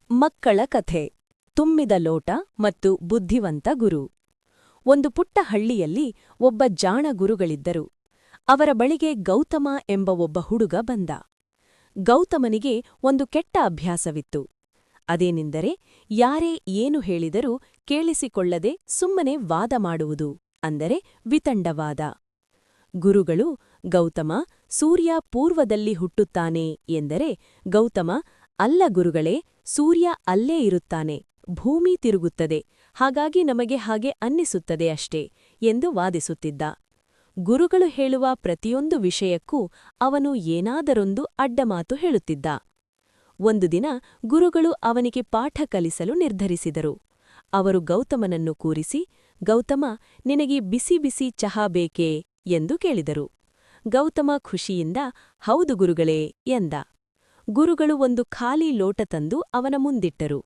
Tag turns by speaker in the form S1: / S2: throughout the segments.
S1: ಮಕ್ಕಳ ಕಥೆ ತುಂಬಿದ ಲೋಟ ಮತ್ತು ಬುದ್ಧಿವಂತ ಗುರು. ಒಂದು ಪುಟ್ಟ ಹಳ್ಳಿಯಲ್ಲಿ ಒಬ್ಬ ಜಾಣ ಗುರುಗಳಿದ್ದರು. ಅವರ ಬಳಿಗೆ ಗೌತಮ ಎಂಬ ಒಬ್ಬ ಹುಡುಗ ಬಂದ. ಗೌತಮನಿಗೆ ಒಂದು ಕೆಟ್ಟ ಅಭ್ಯಾಸವಿತ್ತು. ಅದೇನೆಂದರೆ ಯಾರೇ ಏನು ಹೇಳಿದರೂ ಕೇಳಿಸಿಕೊಳ್ಳದೆ ಸುಮ್ಮನೆ ವಾದ ಮಾಡುವುದು, ಅಂದರೆ ವಿತಂಡವಾದ. ಗುರುಗಳು, ಗೌತಮ, ಸೂರ್ಯ ಪೂರ್ವದಲ್ಲಿ ಹುಟ್ಟುತ್ತಾನೆ ಎಂದರೆ ಗೌತಮ, ಅಲ್ಲ ಗುರುಗಳೇ, ಸೂರ್ಯ ಅಲ್ಲೇ ಇರುತ್ತಾನೆ, ಭೂಮಿ ತಿರುಗುತ್ತದೆ, ಹಾಗಾಗಿ ನಮಗೆ ಹಾಗೆ ಅನ್ನಿಸುತ್ತದೆ ಅಷ್ಟೇ ಎಂದು ವಾದಿಸುತ್ತಿದ್ದ. ಗುರುಗಳು ಹೇಳುವ ಪ್ರತಿಯೊಂದು ವಿಷಯಕ್ಕೂ ಅವನು ಏನಾದರೊಂದು ಅಡ್ಡಮಾತು ಹೇಳುತ್ತಿದ್ದ. ಒಂದು ದಿನ ಗುರುಗಳು ಅವನಿಗೆ ಪಾಠ ಕಲಿಸಲು ನಿರ್ಧರಿಸಿದರು. ಅವರು ಗೌತಮನನ್ನು ಕೂರಿಸಿ, ಗೌತಮ, ನಿನಗೆ ಬಿಸಿ ಬಿಸಿ ಚಹಾ ಬೇಕೇ ಎಂದು ಕೇಳಿದರು. ಗೌತಮ ಖುಷಿಯಿಂದ ಹೌದು ಗುರುಗಳೇ ಎಂದ. ಗುರುಗಳು ಒಂದು ಖಾಲಿ ಲೋಟ ತಂದು ಅವನ ಮುಂದಿಟ್ಟರು.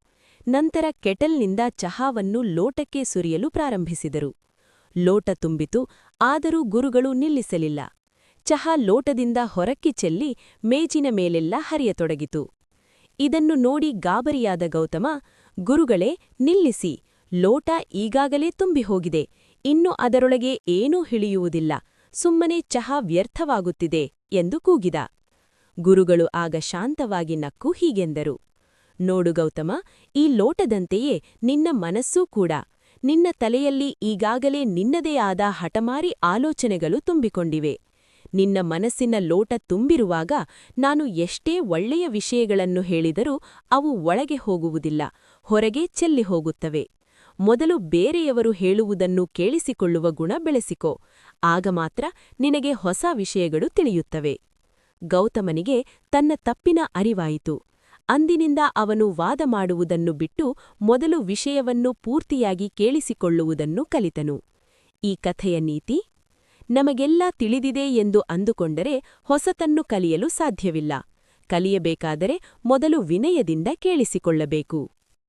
S1: ನಂತರ ಕೆಟಲ್ನಿಂದ ಚಹಾವನ್ನು ಲೋಟಕ್ಕೆ ಸುರಿಯಲು ಪ್ರಾರಂಭಿಸಿದರು. ಲೋಟ ತುಂಬಿತು, ಆದರೂ ಗುರುಗಳು ನಿಲ್ಲಿಸಲಿಲ್ಲ. ಚಹಾ ಲೋಟದಿಂದ ಹೊರಕ್ಕೆ ಚೆಲ್ಲಿ ಮೇಜಿನ ಮೇಲೆಲ್ಲ ಹರಿಯತೊಡಗಿತು. ಇದನ್ನು ನೋಡಿ ಗಾಬರಿಯಾದ ಗೌತಮ, ಗುರುಗಳೇ, ನಿಲ್ಲಿಸಿ, ಲೋಟ ಈಗಾಗಲೇ ತುಂಬಿ ಹೋಗಿದೆ, ಇನ್ನು ಅದರೊಳಗೆ ಏನೂ ಹಿಳಿಯುವುದಿಲ್ಲ, ಸುಮ್ಮನೆ ಚಹಾ ವ್ಯರ್ಥವಾಗುತ್ತಿದೆ ಎಂದು ಕೂಗಿದ. ಗುರುಗಳು ಆಗ ಶಾಂತವಾಗಿ ನಕ್ಕು ಹೀಗೆಂದರು, ನೋಡು ಗೌತಮ, ಈ ಲೋಟದಂತೆಯೇ ನಿನ್ನ ಮನಸ್ಸೂ ಕೂಡ. ನಿನ್ನ ತಲೆಯಲ್ಲಿ ಈಗಾಗಲೇ ನಿನ್ನದೇ ಆದ ಹಠಮಾರಿ ಆಲೋಚನೆಗಳು ತುಂಬಿಕೊಂಡಿವೆ. ನಿನ್ನ ಮನಸ್ಸಿನ ಲೋಟ ತುಂಬಿರುವಾಗ ನಾನು ಎಷ್ಟೇ ಒಳ್ಳೆಯ ವಿಷಯಗಳನ್ನು ಹೇಳಿದರೂ ಅವು ಒಳಗೆ ಹೋಗುವುದಿಲ್ಲ, ಹೊರಗೆ ಚೆಲ್ಲಿ ಹೋಗುತ್ತವೆ. ಮೊದಲು ಬೇರೆಯವರು ಹೇಳುವುದನ್ನು ಕೇಳಿಸಿಕೊಳ್ಳುವ ಗುಣ ಬೆಳೆಸಿಕೋ, ಆಗ ಮಾತ್ರ ನಿನಗೆ ಹೊಸ ವಿಷಯಗಳು ತಿಳಿಯುತ್ತವೆ. ಗೌತಮನಿಗೆ ತನ್ನ ತಪ್ಪಿನ ಅರಿವಾಯಿತು. ಅಂದಿನಿಂದ ಅವನು ವಾದ ಮಾಡುವುದನ್ನು ಬಿಟ್ಟು ಮೊದಲು ವಿಷಯವನ್ನು ಪೂರ್ತಿಯಾಗಿ ಕೇಳಿಸಿಕೊಳ್ಳುವುದನ್ನು ಕಲಿತನು. ಈ ಕಥೆಯ ನೀತಿ: ನಮಗೆಲ್ಲ ತಿಳಿದಿದೆ ಎಂದು ಅಂದುಕೊಂಡರೆ ಹೊಸತನ್ನು ಕಲಿಯಲು ಸಾಧ್ಯವಿಲ್ಲ. ಕಲಿಯಬೇಕಾದರೆ ಮೊದಲು ವಿನಯದಿಂದ ಕೇಳಿಸಿಕೊಳ್ಳಬೇಕು.